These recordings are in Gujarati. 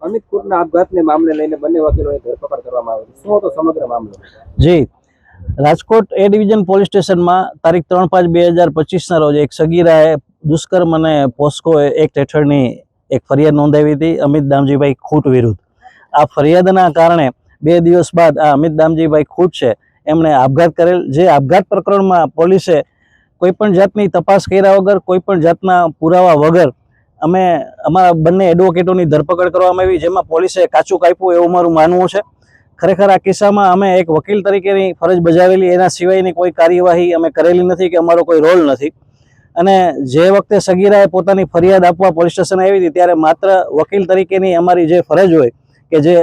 અમિત કુટના આપઘાતને મામલે લઈને બંને વકીલોની ધરપકડ કરવામાં આવી છે. શું હતો સમગ્ર મામલો? જી, રાજકોટ એ ડિવિઝન પોલીસ સ્ટેશનમાં તારીખ 3/5/2025ના રોજ એક સગીરાએ દુષ્કર્મ અને પોસ્કો એક્ટ હેઠળની એક ફરિયાદ નોંધાવી હતી અમિત દામજીભાઈ ખૂટ વિરુદ્ધ. આ ફરિયાદના કારણે 2 દિવસ બાદ આ અમિત દામજીભાઈ ખૂટ છે એમણે આપઘાત કરેલ. જે આપઘાત પ્રકરણમાં પોલીસે કોઈપણ જાતની તપાસ કર્યા વગર, કોઈપણ જાતના પુરાવા વગર અમે અમારા બંને એડવોકેટોની ધરપકડ કરવામાં આવી, જેમાં પોલીસે કાચું કાપ્યું એવું મારું માનવું છે. ખરેખર આ કિસ્સામાં અમે એક વકીલ તરીકેની ફરજ બજાવેલી, એના સિવાયની કોઈ કાર્યવાહી અમે કરેલી નથી કે અમારો કોઈ રોલ નથી. અને જે વખતે સગીરાએ પોતાની ફરિયાદ આપવા પોલીસ સ્ટેશન આવી હતી ત્યારે માત્ર વકીલ તરીકેની અમારી જે ફરજ હોય કે જે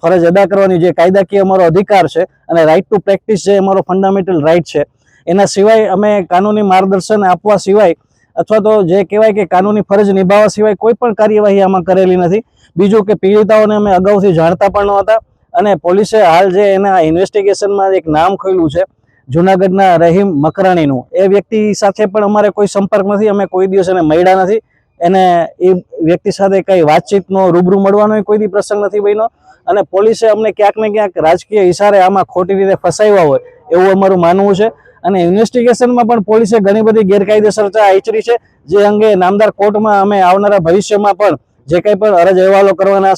ફરજ અદા કરવાની જે કાયદાકીય અમારો અધિકાર છે અને રાઇટ ટુ પ્રેક્ટિસ જે અમારો ફંડામેન્ટલ રાઇટ છે, એના સિવાય અમે કાનૂની માર્ગદર્શન આપવા સિવાય અથવા તો જે કહેવાય કે કાનૂની ફરજ નિભાવવા સિવાય કોઈ પણ કાર્યવાહી આમાં કરેલી નથી. બીજું કે પીડિતાઓને અમે અગાઉથી જાણતા પણ નહોતા અને પોલીસે હાલ જે એના ઇન્વેસ્ટિગેશનમાં એક નામ ખોલ્યું છે જૂનાગઢના રહીમ મકરાણીનું, એ વ્યક્તિ સાથે પણ અમારે કોઈ સંપર્ક નથી. અમે કોઈ દિવસ એને મળ્યા નથી. એને એ વ્યક્તિ સાથે કંઈ વાતચીતનો રૂબરૂ મળવાનો કોઈ દી પ્રસંગ નથી બન્યો. અને પોલીસે અમને ક્યાંક ને ક્યાંક રાજકીય ઇશારે આમાં ખોટી રીતે ફસાવ્યા હોય એવું અમારું માનવું છે. અને ઇન્વેસ્ટિગેશનમાં પણ પોલીસે ઘણી બધી ગેરકાયદેસર આચરી છે, જે અંગે નામદાર કોર્ટમાં અમે આવનારા ભવિષ્યમાં પણ જે કંઈ પણ અરજ અહેવાલો કરવાના છે